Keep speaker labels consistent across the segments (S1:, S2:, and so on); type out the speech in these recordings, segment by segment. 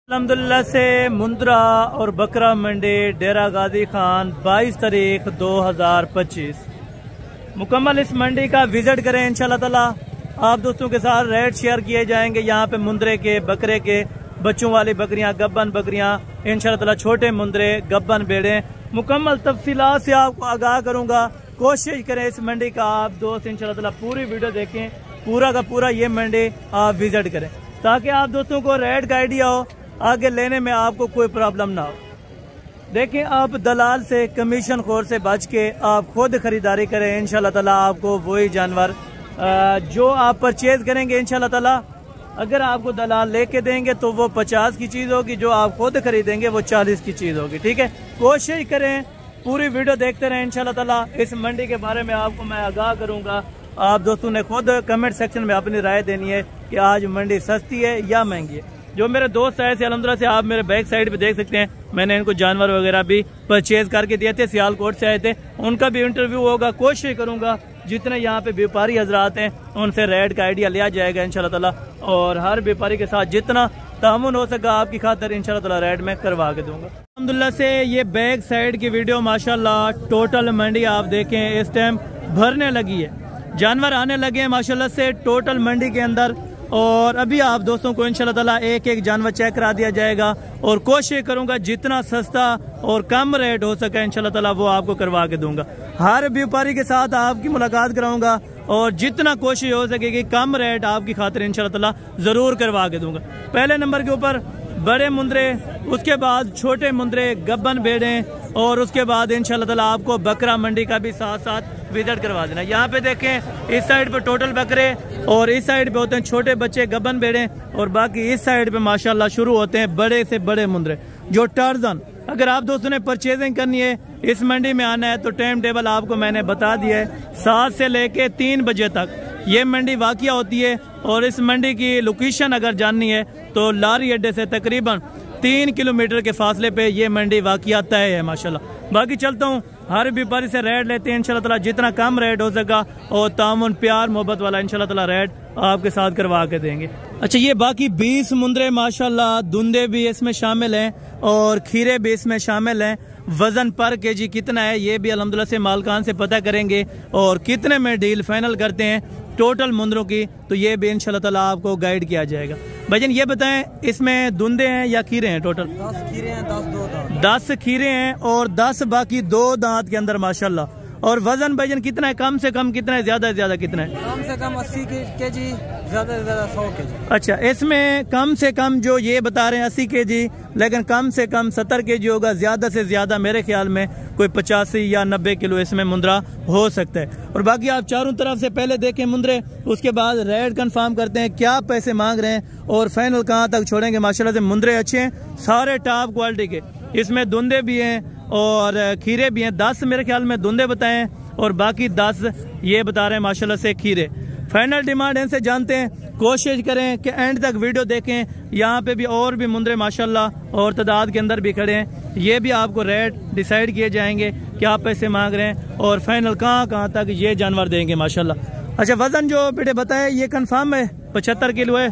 S1: अल्हम्दुलिल्लाह से मुंद्रा और बकरा मंडी डेरा गाजी खान 22 तारीख 2025 मुकम्मल इस मंडी का विजिट करें इंशाल्लाह ताला। आप दोस्तों के साथ रेट शेयर किए जाएंगे। यहाँ पे मुंद्रे के बकरे के बच्चों वाली बकरियां, गब्बन बकरियां इंशाल्लाह ताला, छोटे मुंद्रे गब्बन बेड़े मुकम्मल तफसीलात से आपको आगाह करूंगा। कोशिश करें इस मंडी का आप दोस्त इंशाल्लाह ताला पूरी वीडियो देखें, पूरा का पूरा ये मंडी आप विजिट करें ताकि आप दोस्तों को रेट का आइडिया हो, आगे लेने में आपको कोई प्रॉब्लम ना हो। देखें, आप दलाल से, कमीशन खोर से बच के आप खुद खरीदारी करें। इंशाल्लाह ताला आपको वही जानवर जो आप परचेज करेंगे इंशाल्लाह ताला, अगर आपको दलाल लेके देंगे तो वो 50 की चीज़ होगी, जो आप खुद खरीदेंगे वो 40 की चीज़ होगी। ठीक है, कोशिश करें पूरी वीडियो देखते रहें इंशाल्लाह ताला। इस मंडी के बारे में आपको मैं आगाह करूँगा। आप दोस्तों ने खुद कमेंट सेक्शन में अपनी राय देनी है कि आज मंडी सस्ती है या महंगी है। जो मेरे दोस्त आए थे अल्हम्दुलिल्लाह से, आप मेरे बैक साइड पे देख सकते हैं, मैंने इनको जानवर वगैरह भी परचेज करके दिए थे। सियालकोट से आए थे, उनका भी इंटरव्यू होगा। कोशिश करूंगा जितने यहाँ पे व्यापारी हजरात हैं उनसे रेट का आइडिया लिया जाएगा इंशाल्लाह ताला, और हर व्यापारी के साथ जितना तामुन हो सका आपकी खातिर इंशाल्लाह ताला रेट में करवा के दूंगा। अल्हम्दुलिल्लाह से ये बैक साइड की वीडियो माशाल्लाह टोटल मंडी आप देखें इस टाइम भरने लगी है, जानवर आने लगे हैं माशाल्लाह से टोटल मंडी के अंदर। और अभी आप दोस्तों को इंशाल्लाह ताला एक एक जानवर चेक करा दिया जाएगा, और कोशिश करूंगा जितना सस्ता और कम रेट हो सके इंशाल्लाह ताला वो आपको करवा के दूंगा। हर व्यापारी के साथ आपकी मुलाकात कराऊंगा, और जितना कोशिश हो सकेगी कम रेट आपकी खातिर इंशाल्लाह ताला जरूर करवा के दूंगा। पहले नंबर के ऊपर बड़े मुंद्रे, उसके बाद छोटे मुंद्रे, गब्बन बेड़े, और उसके बाद इंशाल्लाह ताला आपको बकरा मंडी का भी साथ साथ विजिट करवा देना। यहाँ पे देखें, इस साइड पे टोटल बकरे और इस साइड पे होते हैं छोटे बच्चे गब्बन बेड़े, और बाकी इस साइड पे माशाल्लाह शुरू होते हैं बड़े से बड़े मुंद्रे जो टार्जन। अगर आप दोस्तों ने परचेजिंग करनी है, इस मंडी में आना है, तो टाइम टेबल आपको मैंने बता दिया है। 7 से लेके 3 बजे तक ये मंडी वाक़िया होती है। और इस मंडी की लोकेशन अगर जाननी है तो लारी अड्डे से तकरीबन 3 किलोमीटर के फासले पे ये मंडी वाक़िया तय है माशाल्लाह। बाकी चलता हूँ, हर व्यापारी से रेट लेते हैं इंशाल्लाह ताला, जितना कम रेट हो सका और तामुन प्यार मोहब्बत वाला इंशाल्लाह ताला रेट आपके साथ करवा के देंगे। अच्छा, ये बाकी 20 मुंद्रे माशाल्लाह, धुंधे भी इसमें शामिल हैं और खीरे भी इसमें शामिल हैं। वजन पर केजी कितना है ये भी अल्हम्दुलिल्लाह से मालकान से पता करेंगे, और कितने में डील फाइनल करते हैं टोटल मुंद्रों की, तो ये भी इंशाल्लाह ताला आपको गाइड किया जाएगा। भाईजान ये बताएं, इसमें धुंधे हैं या खीरे हैं? टोटल
S2: 10 खीरे हैं, 10 दो दांत।
S1: 10 खीरे हैं और 10 बाकी 2 दांत के अंदर माशाल्लाह। और वजन भाईजान कितना है? कम से कम कितना है, ज्यादा से ज्यादा कितना है?
S2: कम से कम 80 केजी, ज्यादा से ज्यादा 100 केजी।
S1: अच्छा, इसमें कम से कम जो ये बता रहे हैं 80 केजी, लेकिन कम से कम 70 केजी होगा। ज्यादा से ज्यादा मेरे ख्याल में कोई 85 या 90 किलो इसमें मुंद्रा हो सकता है। और बाकी आप चारों तरफ से पहले देखें मुंद्रे, उसके बाद रेट कंफर्म करते हैं क्या पैसे मांग रहे हैं और फाइनल कहाँ तक छोड़ेंगे। माशाल्लाह से मुंद्रे अच्छे हैं, सारे टॉप क्वालिटी के। इसमें धुंधे भी हैं और खीरे भी हैं। 10 मेरे ख्याल में धुंधे बताए और बाकी 10 ये बता रहे हैं माशाल्लाह से खीरे। फाइनल डिमांड इनसे जानते हैं। कोशिश करें कि एंड तक वीडियो देखें। यहाँ पे भी और भी मुंद्रे माशाल्लाह और तादाद के अंदर भी खड़े हैं, ये भी आपको रेट डिसाइड किए जाएंगे क्या पैसे मांग रहे हैं और फाइनल कहाँ तक ये जानवर देंगे माशाल्लाह। अच्छा, वजन जो बेटे बताए ये कंफर्म है 75 किलो है?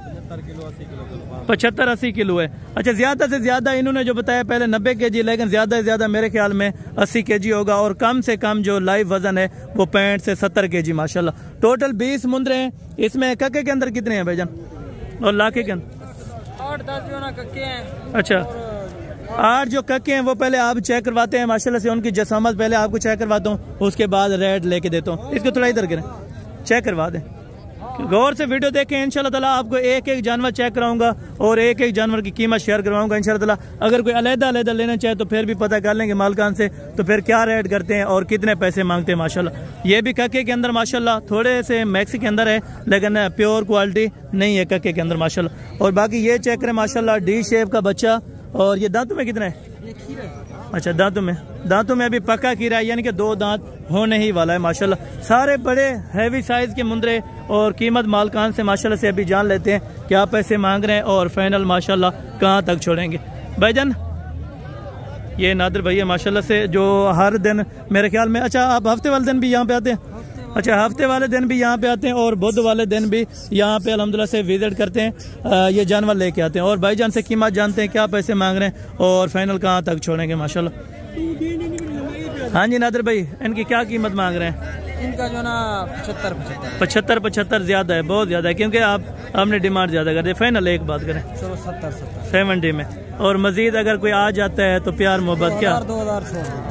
S1: 75-80 किलो है। अच्छा, ज्यादा से ज्यादा इन्होंने जो बताया पहले 90 केजी, लेकिन ज्यादा से ज्यादा मेरे ख्याल में 80 केजी होगा, और कम से कम जो लाइव वजन है वो 65 से 70 केजी माशाल्लाह। टोटल 20 मुंद्रे हैं। इसमें कक्के के अंदर कितने हैं भाईजान और लाखे के अंदर?
S2: 8-10 कक्के हैं।
S1: अच्छा, 8 जो कक्के हैं वो पहले आप चेक करवाते हैं माशाल्लाह से, उनकी जसामत पहले आपको चेक करवाता हूँ, उसके बाद रेट लेके देता हूँ। इसको थोड़ा इधर करें, चेक करवा दें, गौर से वीडियो देखें। इंशाल्लाह ताला आपको एक एक जानवर चेक कराऊंगा और एक एक जानवर की कीमत शेयर करवाऊंगा इंशाल्लाह ताला। अगर कोई अलग-अलग लेना चाहे तो फिर भी पता कर लेंगे मालकान से, तो फिर क्या रेट करते हैं और कितने पैसे मांगते हैं माशाल्लाह। ये भी कक्के के अंदर माशाल्लाह, थोड़े से मैक्सी के अंदर है लेकिन प्योर क्वालिटी नहीं है कक्के के अंदर माशाल्लाह। और बाकी ये चेक करें माशाल्लाह, डी शेप का बच्चा। और ये दांतों में कितना है?
S2: ये खीरा।
S1: अच्छा, दांतों में अभी पक्का खीरा है, यानी कि 2 दांत होने ही वाला है माशाल्लाह। सारे बड़े हैवी साइज के मुंद्रे, और कीमत मालकान से माशाल्लाह से अभी जान लेते हैं क्या पैसे मांग रहे हैं और फाइनल माशाल्लाह कहाँ तक छोड़ेंगे। भाईजान ये नादिर भैया माशाल्लाह से जो हर दिन मेरे ख्याल में, अच्छा आप हफ्ते वाले दिन भी यहाँ पे आते हैं? अच्छा, हफ्ते वाले दिन भी यहाँ पे आते हैं और बुध वाले दिन भी यहाँ पे अल्हम्दुलिल्लाह से विजिट करते हैं, ये जानवर लेके आते हैं। और भाईजान से कीमत जानते हैं, क्या पैसे मांग रहे हैं और फाइनल कहाँ तक छोड़ेंगे माशाल्लाह। हाँ जी नादिर भाई, इनकी क्या कीमत मांग रहे हैं?
S2: इनका जो ना
S1: 75 ज्यादा है, बहुत ज्यादा है, क्योंकि आपने डिमांड ज्यादा कर दी। फाइनल एक बात करें 70 में, और मजीद अगर कोई आ जाता है तो प्यार मोहब्बत क्या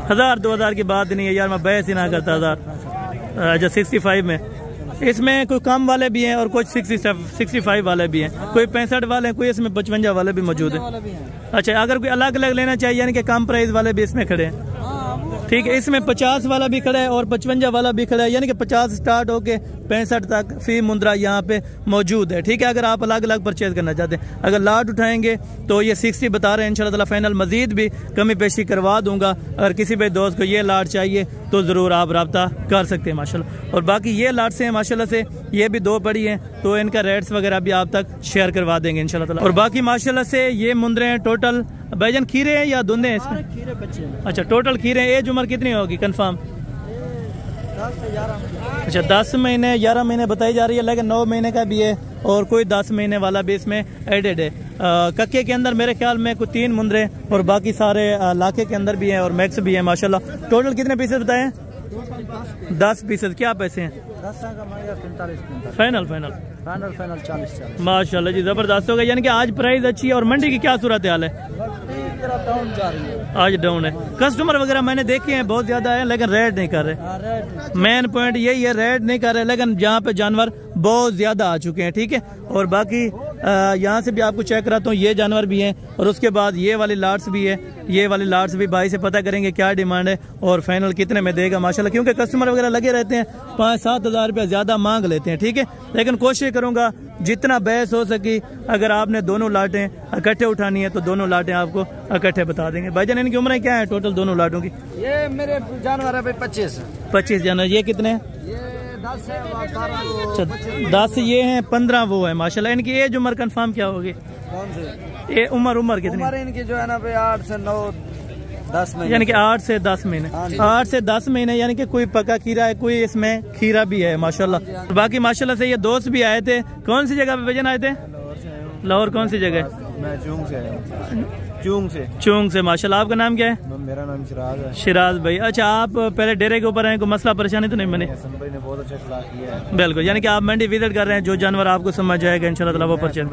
S1: 1000-2000 की बात नहीं है यार, मैं बहस ही ना करता। 1000 65 में, इसमें कोई कम वाले भी हैं और कुछ 65 वाले भी हैं, कोई 65 वाले हैं, कोई इसमें 55 वाले भी मौजूद हैं। अच्छा, अगर कोई अलग अलग लेना चाहिए यानी कि कम प्राइस वाले भी इसमें खड़े हैं, ठीक है। इसमें 50 वाला भी खड़ा है और 55 वाला भी खड़ा है, यानी कि 50 स्टार्ट होके 65 तक फी मुंद्रा यहाँ पे मौजूद है, ठीक है। अगर आप अलग अलग परचेज करना चाहते हैं, अगर लाट उठाएंगे तो ये 60 बता रहे हैं, इंशाल्लाह ताला फाइनल मजीद भी कमी पेशी करवा दूंगा। अगर किसी भी दोस्त को ये लाट चाहिए तो ज़रूर आप रब्ता कर सकते हैं माशाल्लाह। और बाकी ये लाट से माशाल्लाह से ये भी 2 पड़ी हैं, तो इनका रेट्स वगैरह भी आप तक शेयर करवा देंगे इंशाल्लाह ताला। और बाकी माशाल्लाह से ये मुंद्रे हैं टोटल भाईजान, खीरे हैं या धुंधे हैं इसमें? खीरे बच्चे। अच्छा, टोटल खीरे हैं। एज उम्र कितनी होगी कंफर्म?
S2: 10 से 11।
S1: अच्छा, 10 महीने 11 महीने बताई जा रही है, लेकिन 9 महीने का भी है और कोई 10 महीने वाला भी इसमें एडेड है। कक्के के अंदर मेरे ख्याल में कोई 3 मुंद्रे और बाकी सारे लाखे के अंदर भी हैं और मैक्स भी है माशाल्लाह। टोटल कितने पीसेस बताए? 10 पीसेस। क्या पैसे हैं?
S2: 10 का 45
S1: फाइनल
S2: 40
S1: माशाल्लाह जी, जबरदस्त हो गया। यानी कि आज प्राइस अच्छी है। और मंडी की क्या सूरत हाल है?
S2: डाउन जा रही है,
S1: आज डाउन है। कस्टमर वगैरह मैंने देखे हैं बहुत ज्यादा है, लेकिन रेड नहीं कर रहे। मेन पॉइंट यही है, रेड नहीं कर रहे, लेकिन यहाँ पे जानवर बहुत ज्यादा आ चुके हैं, ठीक है। और बाकी यहाँ से भी आपको चेक कराता हूँ, ये जानवर भी हैं और उसके बाद ये वाली लाट्स भी है। ये वाली लाट्स भी भाई से पता करेंगे क्या डिमांड है और फाइनल कितने में देगा माशाल्लाह, क्योंकि कस्टमर वगैरह लगे रहते हैं, 5-7 हज़ार रुपया ज्यादा मांग लेते हैं, ठीक है। लेकिन कोशिश करूंगा जितना बहस हो सकी, अगर आपने दोनों लाटें इकट्ठे उठानी है तो दोनों लाटें आपको इकट्ठे बता देंगे। भाईजान इनकी उम्र क्या है टोटल दोनों लाटों की?
S2: ये मेरे जानवर है भाई
S1: 25 जानवर। ये कितने हैं?
S2: 10 है,
S1: 12 10 ये हैं, 15 वो है माशाल्लाह। इनकी एज उम्र कंफर्म क्या होगी?
S2: कौन से?
S1: ये उम्र कितनी?
S2: उम्र इनकी जो है ना भाई 8 से 9 10 महीने,
S1: यानी कि 8 से 10 महीने। 8 से 10 महीने, यानी कि कोई पका खीरा है, कोई इसमें खीरा भी है माशाल्लाह। बाकी माशाल्लाह से ये दोस्त भी आए थे। कौन सी जगह पे भजन आए थे? लाहौर। कौन सी जगह?
S2: मैं
S1: चूंग से माशाल्लाह। आपका नाम क्या है?
S2: मेरा नाम शिराज है।
S1: शिराज भाई। अच्छा, आप पहले डेरे के ऊपर आए, कोई मसला परेशानी तो नहीं बनी?
S2: भाई ने बहुत अच्छा इखलाक किया है।
S1: बिल्कुल, यानी कि आप मंडी विजिट कर रहे हैं, जो जानवर आपको समझ जाएगा इंशाल्लाह ताला वो परचेज।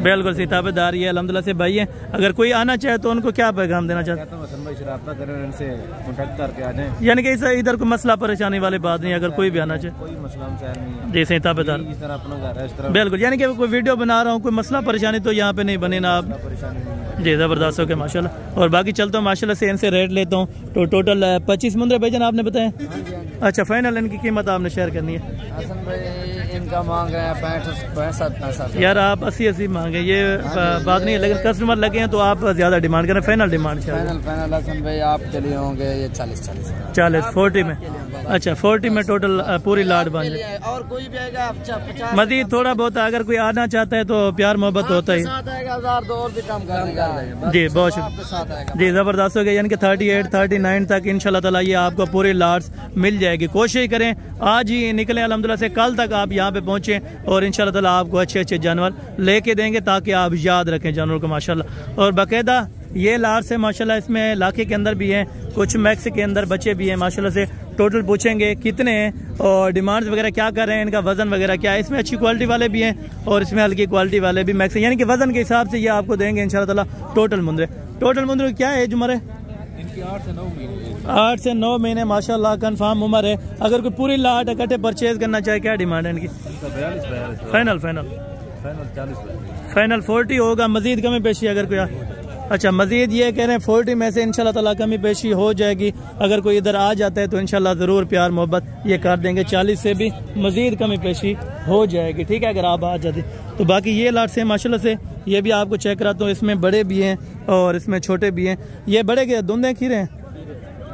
S1: बिल्कुल सी ताबेदारी है अल्हम्दुलिल्लाह से भाई है। अगर कोई आना चाहे तो उनको क्या पैगाम देना चाहते हैं? यानी कि इधर कोई मसला परेशानी वाली बात नहीं, अगर कोई भी आना चाहे। जी सही ताबेदार, बिल्कुल। यानी कि कोई वीडियो बना रहा हूँ, कोई मसला परेशानी तो यहाँ पे नहीं बने ना आप। जी जबरदस्त हो गया माशाल्लाह। और बाकी चलता हूँ माशाल्लाह से इनसे रेट लेता हूँ। तो टोटल 25 मुंद्रे भाईजान आपने बताया? अच्छा, फाइनल इनकी कीमत आपने शेयर करनी है?
S2: हसन भाई इनका मांग है 65
S1: यार आप 80 मांगे, ये बात नहीं है, लेकिन कस्टमर लगे हैं तो आप ज्यादा डिमांड करें। फाइनल डिमांड
S2: फाइनल हसन भाई आप चलिए होंगे ये 40
S1: 40 में। अच्छा, 40 में टोटल पूरी लाट बन जाए।
S2: और कोई भी आएगा
S1: मजीद थोड़ा बहुत अगर कोई आना चाहता है तो प्यार मोहब्बत होता ही।
S2: 1000 तो और भी कम कर देगा
S1: जी, बहुत शुक्रिया जी, जबरदस्त हो गया। यानी कि 38 39 तक इंशाल्लाह ताला ये आपको पूरी लाट्स मिल जाएगी। कोशिश करें आज ही निकलें अल्हम्दुलिल्लाह से, कल तक आप यहाँ पे पहुँचे और इंशाल्लाह ताला आपको अच्छे जानवर लेके देंगे, ताकि आप याद रखें जानवर को माशाल्लाह। और बाकायदा ये लाट से माशाल्लाह इसमें लाखे के अंदर भी हैं, कुछ मैक्स के अंदर बच्चे भी हैं माशाल्लाह से। टोटल पूछेंगे कितने हैं और डिमांड्स वगैरह क्या कर रहे हैं, इनका वजन वगैरह क्या है। इसमें अच्छी क्वालिटी वाले भी हैं और इसमें हल्की क्वालिटी वाले भी मैक्स, यानी कि वजन के हिसाब से ये आपको देंगे इंशाल्लाह ताला। टोटल मुंद्रे क्या एज उम्र है?
S2: इनकी 8 से 9 महीने।
S1: 8 से 9 महीने माशाल्लाह कंफर्म उम्र है। अगर कोई पूरी लाट इकट्ठे परचेज करना चाहे, क्या डिमांड है इनकी? फाइनल 40 होगा, मजीद कमी पेशी अगर कोई। अच्छा, मजीद ये कह रहे हैं 40 में से इंशाल्लाह ताला कमी पेशी हो जाएगी। अगर कोई इधर आ जाता है तो इंशाल्लाह ज़रूर प्यार मोहब्बत ये कर देंगे। 40 से भी मजीद कमी पेशी हो जाएगी, ठीक है, अगर आप आ जाते। तो बाकी ये लाट से माशाल्लाह से ये भी आपको चेक कराता हूँ। इसमें बड़े भी हैं और इसमें छोटे भी हैं। ये बड़े के धुंधे खीरे हैं?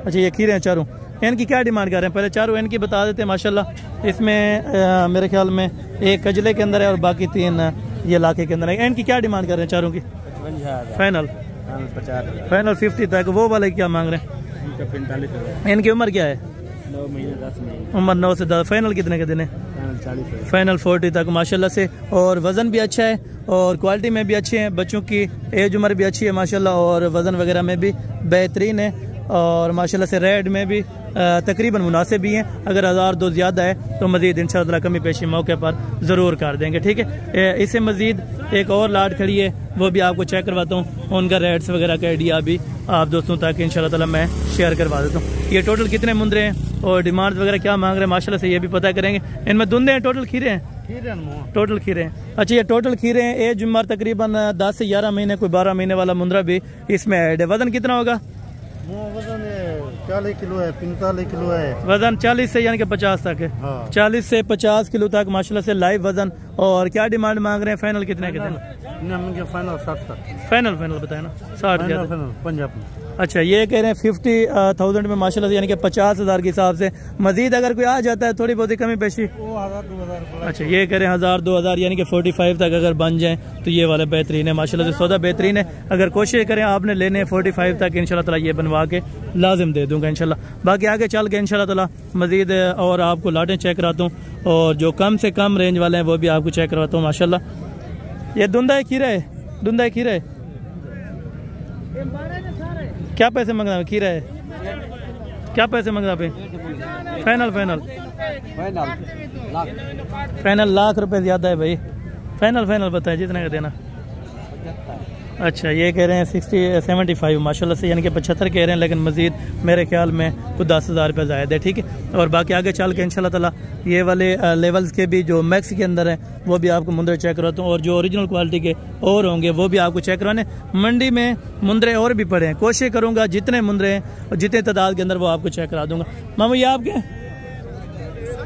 S1: अच्छा, ये खीरे हैं चारों। इनकी क्या डिमांड कर रहे हैं? पहले चारों इनकी बता देते हैं माशाल्लाह। इसमें मेरे ख्याल में एक कजले के अंदर है और बाकी 3 ये लाखे के अंदर है। इनकी क्या डिमांड कर रहे हैं चारों की? फाइनल 50 तक। वो वाले क्या मांग रहे हैं? इनकी उम्र क्या है?
S2: 9 महीने 10 महीने।
S1: उम्र 9 से 10। फाइनल कितने के दिन है? फाइनल 40 तक माशाल्लाह से। और वज़न भी अच्छा है और क्वालिटी में भी अच्छे हैं। बच्चों की एज उम्र भी अच्छी है माशाल्लाह और वज़न वगैरह में भी बेहतरीन है। और माशाल्लाह से रेड में भी तकरीबन मुनासिब भी हैं। अगर 1000-2 ज़्यादा है तो मज़ीद इंशाअल्लाह कमी पेशी मौके पर ज़रूर कर देंगे, ठीक है। इससे मज़ीद एक और लाट खड़ी है, वो भी आपको चेक करवाता हूँ। उनका रेट्स वगैरह का आइडिया भी आप दोस्तों तक इंशाअल्लाह ताला मैं शेयर करवा देता हूँ। ये टोटल कितने मुंदरे हैं और डिमांड वगैरह क्या मांग रहे हैं माशाल्लाह से ये भी पता करेंगे। इनमें दुंदे हैं, टोटल खीरे हैं? टोटल खीरे हैं। अच्छा, ये टोटल खीरे हैं। एज उम्र तकरीबन 10 से 11 महीने, कोई 12 महीने वाला मुंदरा भी इसमें ऐड है। वजन कितना होगा?
S2: वजन 40 किलो है, 45 किलो है।
S1: वजन 40 से यानी कि 50 तक है।
S2: हाँ।
S1: 40 से 50 किलो तक माशाल्लाह से लाइव वजन। और क्या डिमांड मांग रहे हैं? फाइनल कितने के दिन?
S2: फाइनल 60 तक।
S1: फाइनल बताए ना, 60
S2: पंजाब में।
S1: अच्छा, ये कह रहे हैं 50,000 में माशाल्लाह से यानी कि 50,000 के हिसाब से। मजीद अगर कोई आ जाता है थोड़ी बहुत कमी पेशी?
S2: 1000-2000।
S1: अच्छा, ये कह रहे हैं 1000-2000 यानी कि 45 तक अगर बन जाए तो ये वाला बेहतरीन है माशाल्लाह से। सौदा बेहतरीन है। अगर कोशिश करें आपने लेने 45 तक इंशाल्लाह ताला ये बनवा के लाजिम दे दूंगा इंशाल्लाह। बाकी आगे चल के इंशाल्लाह ताला मजीद और आपको लाटें चेक कराता हूँ और जो कम से कम रेंज वाले हैं वो भी आपको चेक करवाता हूँ माशाल्लाह। ये धुंधा खीरा है, धुंधा खीरा है। क्या पैसे मंगना है? खीरा है, क्या पैसे मंगना पे? फाइनल लाख रुपए ज्यादा है भाई। फाइनल बताए जितने का देना। अच्छा, ये कह रहे हैं 75 माशाल्लाह से यानी कि 75 कह रहे हैं, लेकिन मजीद मेरे ख्याल में कुछ 10,000 रुपये ज़ायद है, ठीक है। और बाकी आगे चल के इंशाल्लाह ताला ये वाले लेवल्स के भी जो मैक्स के अंदर है वो भी आपको मुंदरे चेक करवाता हूँ और जो ओरिजिनल क्वालिटी के और होंगे वो भी आपको चेक करवाने। मंडी में मुंदरे और भी पड़े हैं, कोशिश करूँगा जितने मुंदरे हैं और जितने तादाद के अंदर वो आपको चेक करा दूँगा। मामू ये आपके,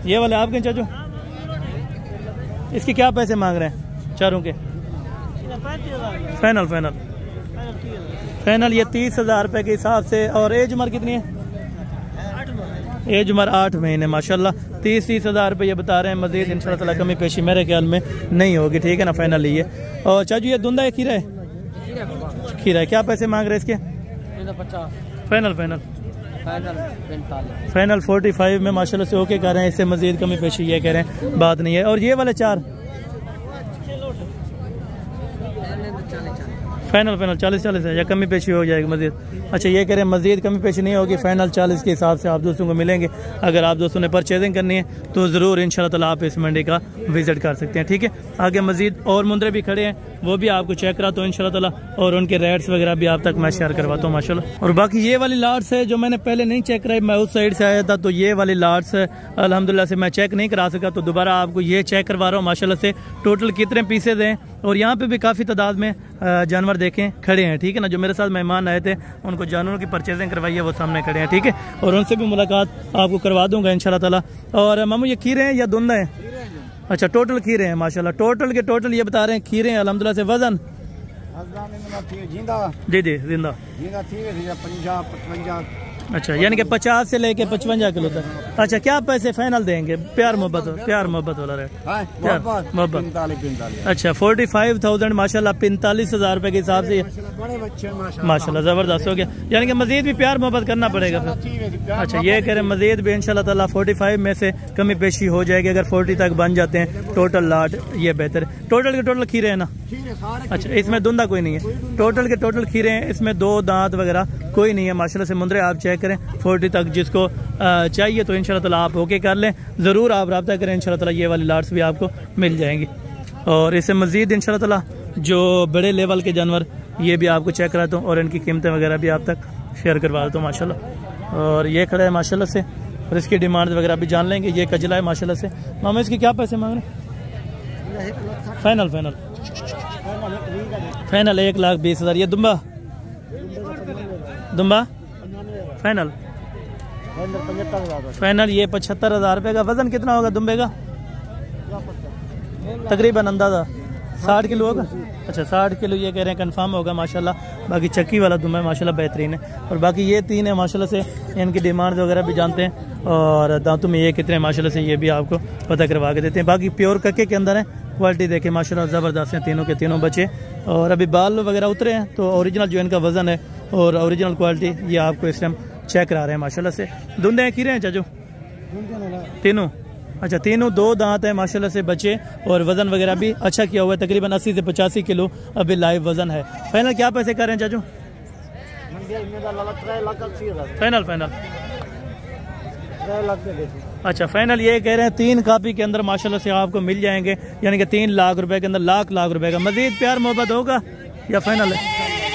S1: ये वाले आपके चाचू, इसके क्या पैसे मांग रहे हैं चारों के? फाइनल ये 30,000 रुपए के हिसाब से। और एज उम्र कितनी है? एज उम्र 8 महीने माशाल्लाह। 30,000 रुपए ये बता रहे हैं। मजीद इंशाल्लाह ताला कमी पेशी मेरे ख्याल में नहीं होगी, ठीक है ना। फाइनल ये। और चाचू ये धुंधा है, खीरा है? खीरा है। क्या पैसे मांग रहे हैं इसके?
S2: 50।
S1: फाइनल 45 में माशाल्लाह से ओके कर रहे हैं। इससे मजीद कमी पेशी ये कह रहे हैं, बात नहीं है। और ये वाले 4 फाइनल 40 है या कमी पेशी हो जाएगी मजीद? अच्छा, ये कह रहे हैं मजीद कमी पेशी नहीं होगी, फाइनल 40 के हिसाब से आप दोस्तों को मिलेंगे। अगर आप दोस्तों ने परचेजिंग करनी है तो ज़रूर इंशाल्लाह ताला आप इस मंडी का विजिट कर सकते हैं, ठीक है। आगे मजीद और मुंदरे भी खड़े हैं, वो भी आपको चेक कराता हूँ इंशाल्लाह ताला और उनके रेट्स वगैरह भी आप तक मैं शेयर करवाता हूँ माशाल्लाह। और बाकी ये वाली लाट्स है जो मैंने पहले नहीं चेक कराई, मैं उस साइड से आया था तो ये वाली लाट्स अल्हम्दुलिल्लाह से मैं चेक नहीं करा सका, तो दोबारा आपको ये चेक करवा रहा हूँ माशाल्लाह से। टोटल कितने पीसेज हैं और यहाँ पे भी काफ़ी तादाद में जानवर देखें खड़े हैं, ठीक है ना। जो मेरे साथ मेहमान आए थे उनको जानवरों की परचेजिंग करवाई है, वो सामने खड़े हैं, ठीक है। और उनसे भी मुलाकात आपको करवा दूंगा इंशाल्लाह ताला। और मामू ये खीरे हैं या धुंधा है? अच्छा, टोटल खीरे हैं माशाल्लाह। टोटल के टोटल ये बता रहे हैं खीरे हैं अल्हम्दुलिल्लाह से। वजन जी जिंदा। अच्छा, यानी कि 50 से लेके 55 किलो तक। अच्छा, क्या पैसे फाइनल देंगे? प्यार मोहब्बत वाला रेट, प्यार मोहब्बत। अच्छा, 45,000 माशाल्लाह, 45,000 रुपए के हिसाब से माशाल्लाह जबरदस्त हो गया। यानी कि मजीद भी प्यार मोहब्बत करना पड़ेगा फिर। अच्छा, ये कह रहे मजीद भी इंशाल्लाह ताला 45 में से कमी पेशी हो जाएगी। अगर 40 तक बन जाते हैं टोटल लाट, ये बेहतर है। टोटल के टोटल खीरे है ना? अच्छा, इसमें धुंधा कोई नहीं है। टोटल के टोटल खीरे हैं, इसमें 2 दांत वगैरह कोई नहीं है माशाल्लाह से। मुंदरे आप चेक करें 40 तक जिसको चाहिए तो इंशाल्लाह ताला आप ओके कर लें, ज़रूर आप रब्ता करें इंशाल्लाह ताला। ये वाली लाट्स भी आपको मिल जाएंगी। और इससे मज़ीद इंशाल्लाह ताला जो बड़े लेवल के जानवर ये भी आपको चेक कराता हूँ और इनकी कीमतें वगैरह भी आप तक शेयर करवा देता हूँ माशाल्लाह। और ये खड़ा है माशाल्लाह से और इसकी डिमांड वगैरह भी जान लेंगे। ये कजला है माशाल्लाह से। मामा इसके क्या पैसे मांग रहे हैं? फाइनल 1,20,000। ये दुम्बा फाइनल ये 75,000 रुपये का। वजन कितना होगा दुम्बे का? तकरीबन अंदाज़ा 60 किलो होगा। अच्छा, 60 किलो ये कह रहे हैं कंफर्म होगा माशाल्लाह। बाकी चक्की वाला दुम्बा है माशाल्लाह, बेहतरीन है। और बाकी ये 3 है माशाल्लाह से, इनकी डिमांड वगैरह भी जानते हैं और दांतों में ये कितने माशाल्लाह से ये भी आपको पता करवा के देते हैं। बाकी प्योर कक्के के अंदर है, क्वालिटी देखें माशाल्लाह ज़बरदस्त हैं तीनों के तीनों बच्चे। और अभी बाल वगैरह उतरे हैं तो ओरिजिनल जो इनका वज़न है और ओरिजिनल क्वालिटी ये आपको इस टाइम चेक करा रहे हैं माशाल्लाह से। धुंधे हैं खीरे हैं चाचू? तीनों? अच्छा, तीनों 2 दांत है माशाल्लाह से बच्चे, और वजन वगैरह भी अच्छा किया हुआ है, तकरीबन 80 से 85 किलो अभी लाइव वजन है। फाइनल क्या पैसे कर रहे हैं चाचू? फाइनल फाइनल अच्छा, फाइनल ये कह रहे हैं 3 कापी के अंदर माशाल्लाह से आपको मिल जाएंगे, यानी कि 3 लाख रुपए के अंदर लाख रुपए का। मजीद प्यार मोहब्बत होगा या फाइनल है?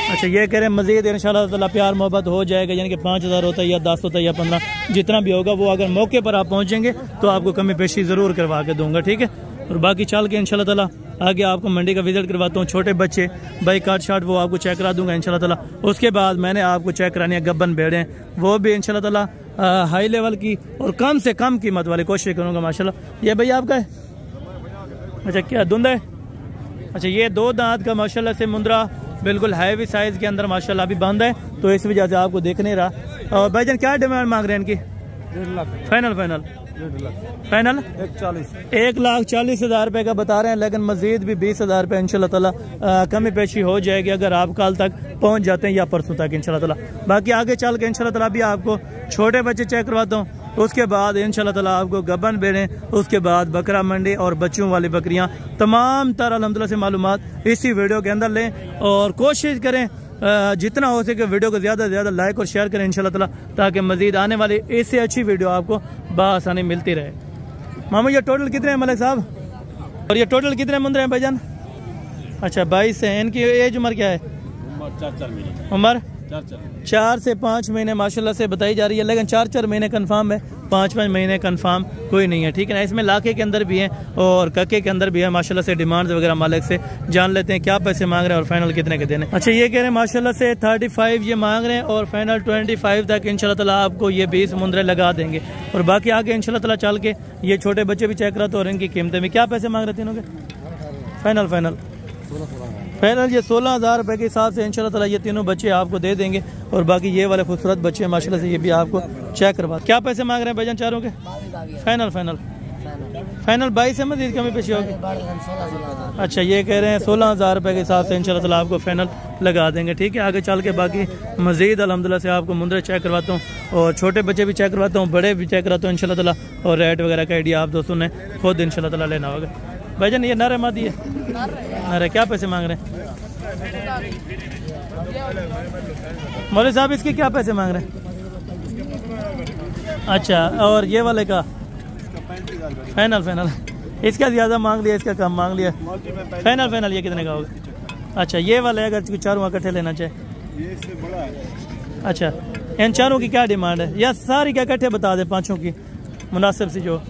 S1: अच्छा, ये कह रहे हैं मजीद इंशाल्लाह ताला प्यार मोहब्बत हो जाएगा, यानी कि 5000 होता है या 10 होता है या 15, जितना भी होगा वो अगर मौके पर आप पहुंचेंगे तो आपको कमी पेशी ज़रूर करवा के दूंगा, ठीक है। और बाकी चल के इंशाल्लाह ताला आगे आपको मंडी का विजिट करवाता हूँ। छोटे बच्चे बाई कार्ड शार्ट वो आपको चेक करा दूंगा इंशाल्लाह ताला। उसके बाद मैंने आपको चेक करानी है गब्बन भेड़ें, वो भी इंशाल्लाह ताला हाई लेवल की और कम से कम कीमत वाली कोशिश करूँगा माशाल्लाह। ये भाई आपका है? अच्छा, क्या धुंध है? अच्छा, ये 2 दांत का माशाल्लाह से मुंद्रा बिल्कुल हैवी साइज के अंदर माशाल्लाह अभी बंद है, तो इस वजह से आपको देख नहीं रहा। और भाईजान क्या डिमांड मांग रहे हैं इनकी?
S2: 1.5 लाख
S1: फाइनल फाइनल 1,40,000 रुपए का बता रहे हैं, लेकिन मजीद भी 20,000 रुपये इंशाल्लाह ताला कमी पेशी हो जाएगी अगर आप कल तक पहुंच जाते हैं या परसों तक इंशाल्लाह ताला। बाकी आगे चल के इंशाल्लाह ताला भी आपको छोटे बच्चे चेक करवाता हूँ, उसके बाद इंशाल्लाह ताला आपको गबन बेड़े, उसके बाद बकरा मंडी और बच्चों वाली बकरियां, तमाम तर अल्हम्दुलिल्लाह से मालूमात इसी वीडियो के अंदर लें। और कोशिश करें जितना हो सके वीडियो को ज़्यादा से ज़्यादा लाइक और शेयर करें इंशाल्लाह ताला, ताकि मजीद आने वाली इससे अच्छी वीडियो आपको बआसानी मिलती रहे। मामू ये टोटल कितने हैं मलिक साहब, और ये टोटल कितने मुंदरे हैं भाईजान? अच्छा, 22 है। इनकी एज उम्र क्या है? उम्र 4 से 5 महीने माशाल्लाह से बताई जा रही है, लेकिन 4 महीने कंफर्म है, 5 महीने कंफर्म कोई नहीं है, ठीक है ना। इसमें लाखे के अंदर भी है और कके के अंदर भी है माशाल्लाह से। डिमांड वगैरह मालिक से जान लेते हैं क्या पैसे मांग रहे हैं और फाइनल कितने के देने। अच्छा, ये कह रहे हैं माशाल्लाह से 35 ये मांग रहे हैं और फाइनल 25 तक इंशाल्लाह ताला आपको ये 20 मुंदरे लगा देंगे। और बाकी आगे इंशाल्लाह ताला चल के ये छोटे बच्चे भी चेक करा तो, और इनकी कीमतें भी। क्या पैसे मांग रहे तीनों के? फाइनल ये 16,000 रुपए के हिसाब से इंशाल्लाह ताला ये तीनों बच्चे आपको दे देंगे। और बाकी ये वाले खूबसूरत बच्चे हैं माशाल्लाह से, ये भी आपको चेक करवा। क्या पैसे मांग रहे हैं भाईजान चारों के? फाइनल 22 है, मजीद कमी पेशी होगी। अच्छा, ये कह रहे हैं 16,000 रुपए के हिसाब से इंशाल्लाह ताला आपको फाइनल लगा देंगे, ठीक है। आगे चल के बाकी मजीद अल्हम्दुलिल्लाह से आपको मुंदरे चेक करवाता हूँ और छोटे बच्चे भी चेक करवाता हूँ, बड़े भी चेक कराता हूँ इंशाल्लाह ताला। और रेट वगैरह का आइडिया आप दोस्तों ने खुद इंशाल्लाह ताला लेना होगा। भाईजान ये नर है मादी है? नर। क्या पैसे मांग रहे हैं मौलवी साहब? इसके क्या पैसे मांग रहे हैं? अच्छा, और ये वाले का? फाइनल इसका ज़्यादा मांग लिया, इसका कम मांग लिया। फाइनल ये कितने का होगा? अच्छा, ये वाले अगर चारों इकट्ठे लेना चाहे? अच्छा, इन चारों की क्या डिमांड है, या सारी क्या इकट्ठे बता दे पाँचों की मुनासिब सी जो?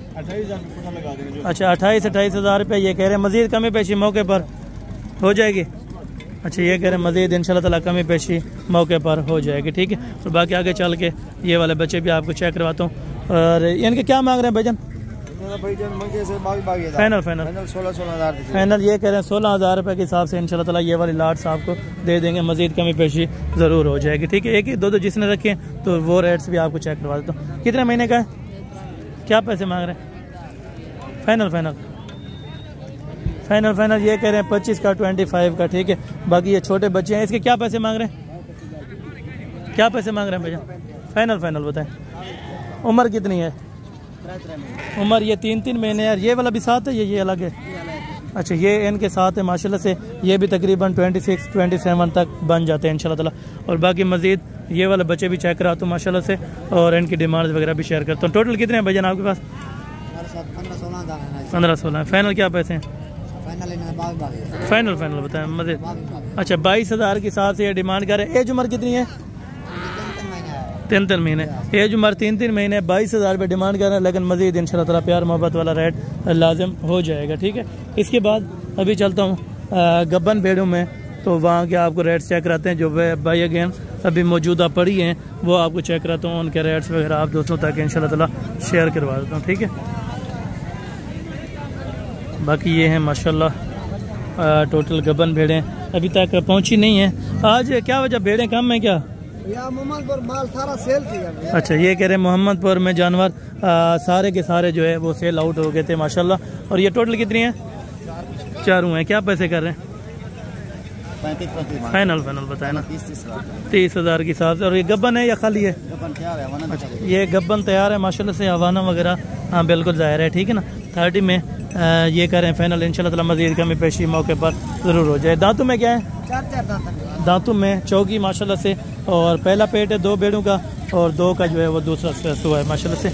S1: अच्छा, 28,000 रुपये ये कह रहे हैं। मजीद कमी पेशी मौके पर हो जाएगी? अच्छा, ये कह रहे हैं मजीद इंशाल्लाह ताला कमी पेशी मौके पर हो जाएगी, ठीक है। और बाकी आगे चल के ये वाले बच्चे भी आपको चेक करवाता हूँ। और इनके क्या मांग रहे हैं भाईजान? फाइनल ये कह रहे हैं 16,000 रुपये के हिसाब से इंशाल्लाह ताला ये वाली लाट्स आपको दे देंगे। मजीद कमी पेशी ज़रूर हो जाएगी, ठीक है। एक ही दो जिसने रखे हैं तो वो रेट्स भी आपको चेक करवा देता हूँ। कितने महीने का है? क्या पैसे मांग रहे हैं? फाइनल ये कह रहे हैं 25 का, 25 का, ठीक है। बाकी ये छोटे बच्चे हैं, इसके क्या पैसे मांग रहे हैं? क्या पैसे मांग रहे हैं भैया? फाइनल बताएं। उम्र कितनी है? उम्र ये 3 महीने है। ये वाला भी साथ है, ये अलग है? अच्छा, ये इनके साथ है माशाल्लाह से। ये भी तकरीबन 26, 27 तक बन जाते हैं इंशाल्लाह ताला। और बाकी मजीद ये वाले बच्चे भी चेक कराता हूँ माशाल्लाह से, और इनकी डिमांड वगैरह भी शेयर करता हूँ। टोटल कितने हैं भैया आपके पास? 15-16। फाइनल क्या पैसे हैं? फाइनल बताएं मजीद। अच्छा, 22,000 के हिसाब से ये डिमांड कर रहे हैं। एज उम्र कितनी है? 3 महीने। एज उम्र 3 महीने, 22,000 रुपये डिमांड कर रहे हैं, लेकिन मजीद इंशाल्लाह ताला प्यार मोहब्बत वाला रेट लाजिम हो जाएगा, ठीक है। इसके बाद अभी चलता हूँ गब्बन भेड़ों में, तो वहाँ के आपको रेट्स चेक कराते हैं। जो भाई अगेन अभी मौजूदा पड़ी हैं वो आपको चेक कराता हूँ, उनके रेट्स वगैरह आप दोस्तों तक इंशाल्लाह ताला शेयर करवा देता हूँ, ठीक है। बाकी ये हैं माशाल्लाह टोटल गब्बन भेड़ें अभी तक पहुँची नहीं हैं। आज क्या वजह, भेड़ें कम है क्या?
S2: मोहम्मदपुर माल सारा सेल थी।
S1: अच्छा, ये कह रहे हैं मोहम्मदपुर में जानवर सारे के सारे जो है वो सेल आउट हो गए थे माशाल्लाह। और ये टोटल कितनी है? 4 हैं। क्या पैसे कर रहे हैं? फाइनल बताए ना 30,000 के हिसाब से। और ये गब्बन है या खाली है? ये गब्बन तैयार है माशाल्लाह से, हवाना वगैरह हाँ बिल्कुल ज़ाहिर है, ठीक है ना। 30 में ये करें फाइनल, इंशाल्लाह ताला मज़ीद कमी पेशी मौके पर ज़रूर हो जाए। दांतों में क्या है?
S2: 4
S1: दांतों में चौकी माशाल्लाह से, और पहला पेट है 2 बेड़ों का और 2 का जो है वो दूसरा हुआ है माशाल्लाह से।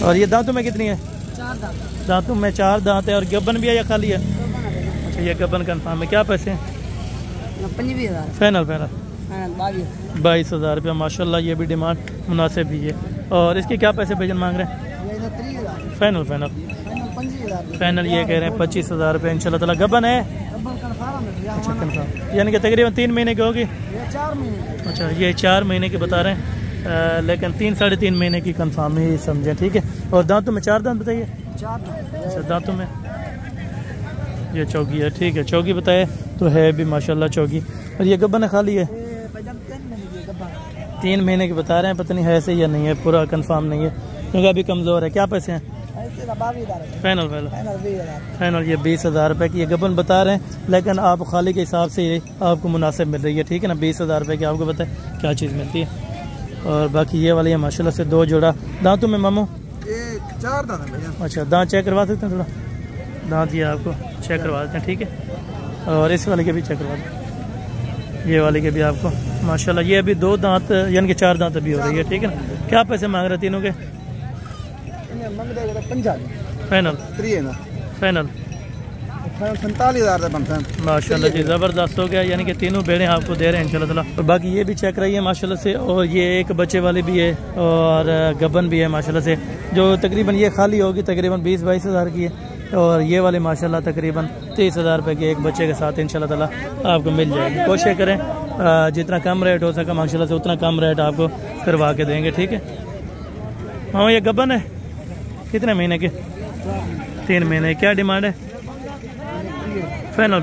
S1: और ये दांतों में कितनी है?
S2: 4 दांत।
S1: दांतों में 4 दांत है। और गब्बन भी है या खाली है? अच्छा ये गब्बन कन्फर्म है। क्या पैसे हैं?
S2: 25,000
S1: फाइनल
S2: 22,000
S1: रुपया माशाल्लाह, ये भी डिमांड मुनासिब भी है। और इसके क्या पैसे भेजन मांग रहे हैं? फाइनल
S2: 25,000
S1: ये कह रहे हैं 25,000 रुपये इंशाल्लाह ताला। गब्बन है? अच्छा कन्फर्म, यानी कि तकरीबन 3 महीने की होगी।
S2: 4 महीने।
S1: अच्छा ये 4 महीने की बता रहे हैं, लेकिन 3-3.5 महीने की कंफर्म ही समझें, ठीक है। और दांतों में 4 दांत बताइए।
S2: 4 दांत।
S1: अच्छा दांतों में ये चौकी है, ठीक है। चौकी बताए तो है भी माशाल्लाह चौकी। और ये गब्बन है खाली है? 3 महीने की बता रहे हैं, पता नहीं है ऐसे या नहीं है, पूरा कंफर्म नहीं है क्योंकि अभी कमज़ोर है। क्या पैसे हैं? फाइनल ये 20,000 रुपये की ये गब्बन बता रहे हैं, लेकिन आप खाली के हिसाब से ये आपको मुनासिब मिल रही है, ठीक है ना। 20,000 रुपये की आपको बताए क्या चीज़ मिलती है। और बाकी ये वाली है माशाल्लाह से 2 जोड़ा। दांतों में मामू
S2: 4 दांत भैया।
S1: अच्छा दांत चेक करवा सकते हैं? थोड़ा दांत ये आपको चेक करवा देते हैं, ठीक है। और इस वाले के भी चेक करवा दें, ये वाले के भी आपको माशाल्लाह। ये अभी 2 दांत यानी कि 4 दांत अभी हो रही है, ठीक है ना। क्या पैसे मांग रहे तीनों के? फाइनल
S2: 47,000
S1: माशाल्लाह जी, ज़बरदस्त हो गया। यानी कि तीनों बेड़े आपको दे रहे हैं इंशाल्लाह ताला। और बाकी ये भी चेक रही है माशाल्लाह से। और ये एक बच्चे वाली भी है और गब्बन भी है माशाल्लाह से, जो तकरीबन ये खाली होगी तकरीबन 20-22 हज़ार की है। और ये वाले माशाल्लाह तकरीबन 30,000 रुपये के एक बच्चे के साथ इंशाल्लाह ताला आपको मिल जाएगी। कोशिश करें जितना कम रेट हो सका माशाल्लाह से उतना कम रेट आपको करवा के देंगे, ठीक है। हाँ ये गब्बन है कितने महीने के? 3 महीने। क्या डिमांड है? फाइनल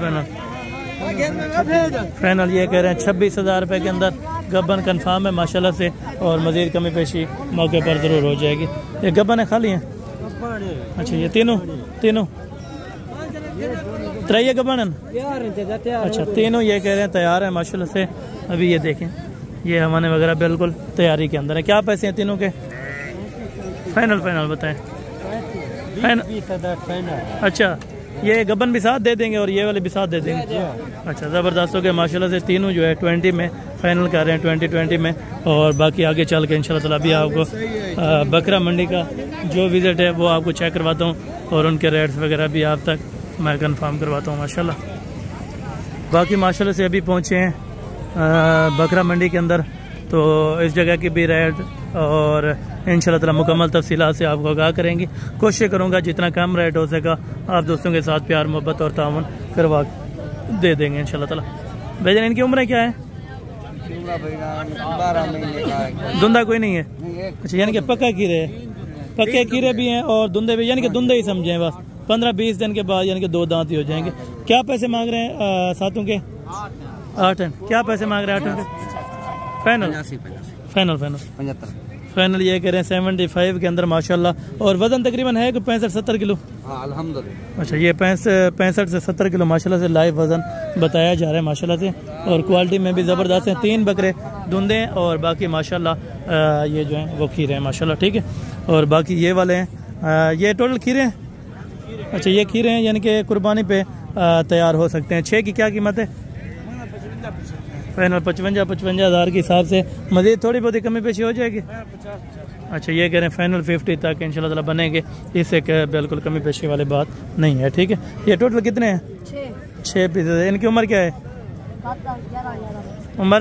S1: ये कह रहे हैं 26,000 रुपये के अंदर गब्बन कंफर्म है माशाल्लाह से। और मज़ीद कमी पेशी मौके पर ज़रूर हो जाएगी। ये गब्बन है खाली है? अच्छा ये तीनों त्रैया गब्बन है? अच्छा तीनों ये कह रहे हैं तैयार है माशाल्लाह से। अभी ये देखें ये हमारे वगैरह बिल्कुल तैयारी के अंदर है। क्या पैसे हैं तीनों के? फाइनल बताएं। अच्छा ये गब्बन भी साथ दे देंगे और ये वाले भी साथ दे देंगे। अच्छा ज़बरदस्त हो गया माशाल्लाह से। तीनों जो है 20 में फाइनल कर रहे हैं, 2020 में। और बाकी आगे चल के इंशाल्लाह ताला भी आपको बकरा मंडी का जो विज़िट है वो आपको चेक करवाता हूँ और उनके रेट्स वगैरह भी आप तक मैं कंफर्म करवाता हूँ माशाल्लाह। बाकी माशाल्लाह से अभी पहुँचे हैं बकरा मंडी के अंदर, तो इस जगह की भी रेट और इंशाल्लाह ताला मुकम्मल तफसीलात से आपको आगाह करेंगे। कोशिश करूँगा जितना कम रेट हो सका आप दोस्तों के साथ प्यार मोहब्बत और ताउन करवा दे देंगे इंशाल्लाह ताला। भाईजान इनकी उम्र क्या है?
S2: 12 महीने का।
S1: धुंधा कोई नहीं है? अच्छा यानी कि पक्का कीरे है? पक्के कीरे भी हैं और धुंधे भी, यानी कि धुंधे ही समझें बस। 15-20 दिन के बाद यानी कि 2 दांत ही हो जाएंगे। क्या पैसे मांग रहे हैं सातों के? 8। क्या पैसे मांग रहे हैं 8 के? फाइनल 75 ये कह रहे हैं 75 के अंदर माशाल्लाह। और वजन तकरीबन है कि 65-70 किलो?
S2: अल्हम्दुलिल्लाह।
S1: अच्छा ये 65 से 70 किलो माशाल्लाह से लाइव वजन बताया जा रहा है माशाल्लाह से। और क्वालिटी में भी ज़बरदस्त है। 3 बकरे धुंधे और बाकी माशाल्लाह ये जो है वो खीरे हैं माशाल्लाह, ठीक है। और बाकी ये वाले हैं, ये टोटल खीरे हैं? अच्छा ये खीरे हैं यानी कि कुर्बानी पे तैयार हो सकते हैं। 6 की क्या कीमत है? फाइनल 55 हज़ार के हिसाब से। मज़ीद थोड़ी बहुत कमी पेशी हो जाएगी? अच्छा ये कह रहे हैं फाइनल 50 तक इंशाल्लाह ताला बनेंगे। इससे बिल्कुल कमी पेशी वाली बात नहीं है, ठीक है। ये टोटल कितने हैं? 6 पीस। इनकी उम्र क्या है? उम्र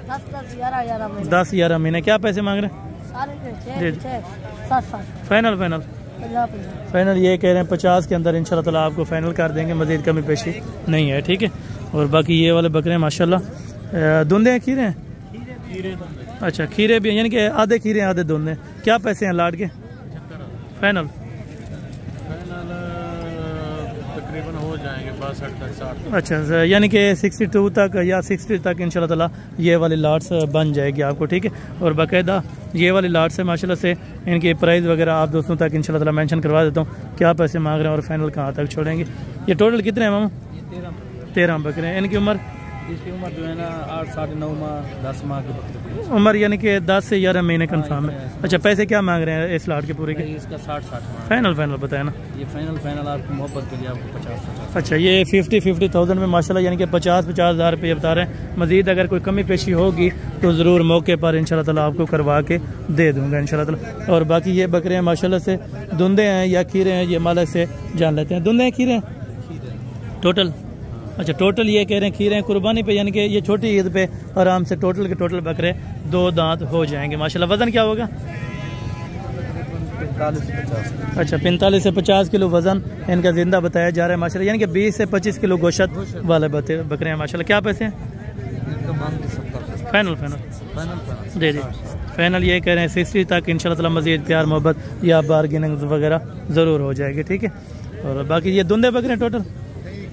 S1: 10-11 महीने। क्या पैसे मांग रहे हैं? फाइनल ये कह रहे हैं 50 के अंदर इंशाल्लाह ताला आपको फाइनल कर देंगे। मज़ीद कमी पेशी नहीं है, ठीक है। और बाकी ये वाले बकरे माशाल्लाह धुंधे हैं खीरे हैं? अच्छा खीरे भी हैं यानी कि आधे खीरे आधे धुंधे। क्या पैसे हैं लाट के? फाइनल
S3: तकरीबन हो जाएंगे 62 तक 60।
S1: अच्छा यानी कि 62 तक या 60 तक इंशाल्लाह ताला ये वाली लाट्स बन जाएगी आपको, ठीक है। और बाकायदा ये वाली लाट्स है माशाल्लाह से। इनकी प्राइस वगैरह आप दोस्तों तक इंशाल्लाह ताला मेंशन करवा देता हूँ क्या पैसे मांग रहे हैं और फाइनल कहाँ तक छोड़ेंगे। ये टोटल कितने हैं मामा? 13 बकरे हैं। इनकी उम्र
S2: इसकी उम्र जो है ना 8 साढ़े 9 माह 10 माह की बकरी है।
S1: उम्र यानी कि 10 से 11 महीने कंफर्म है। अच्छा पैसे क्या मांग रहे हैं इस लाट के पूरे के?
S2: इसका 60
S1: फाइनल बताया ना।
S2: ये फाइनल आपको मोहब्बत के लिए आपको 50।
S1: अच्छा ये 50,000 में माशाल्लाह यानी कि 50 हज़ार रुपये बता रहे हैं। मज़ीद अगर कोई कमी पेशी होगी तो ज़रूर मौके पर इंशाल्लाह ताला आपको करवा के दे दूँगा इंशाल्लाह ताला। और बाकी ये बकरे हैं माशाल्लाह से धुंधे हैं या खीरे हैं, ये मालिक से जान लेते हैं। धुंधे हैं खीरे हैं टोटल? अच्छा टोटल ये कह रहे हैं खीरे हैं कुर्बानी पे, यानी कि ये छोटी ईद पे आराम से टोटल के टोटल बकरे 2 दांत हो जाएंगे माशाल्लाह। वज़न क्या होगा?
S2: 45 से 50।
S1: अच्छा 45 से 50 किलो वज़न इनका जिंदा बताया जा रहा है माशाल्लाह, यानी कि 20 से 25 किलो गोश्त वाले बकरे हैं माशाल्लाह। क्या पैसे हैं? फाइनल जी फाइनल ये कह रहे हैं 60 तक इंशाल्लाह ताला। मज़ीद प्यार मोहब्बत या बार्गेनिंग वगैरह ज़रूर हो जाएगी, ठीक है। और बाकी ये धुंधे बकरे हैं टोटल?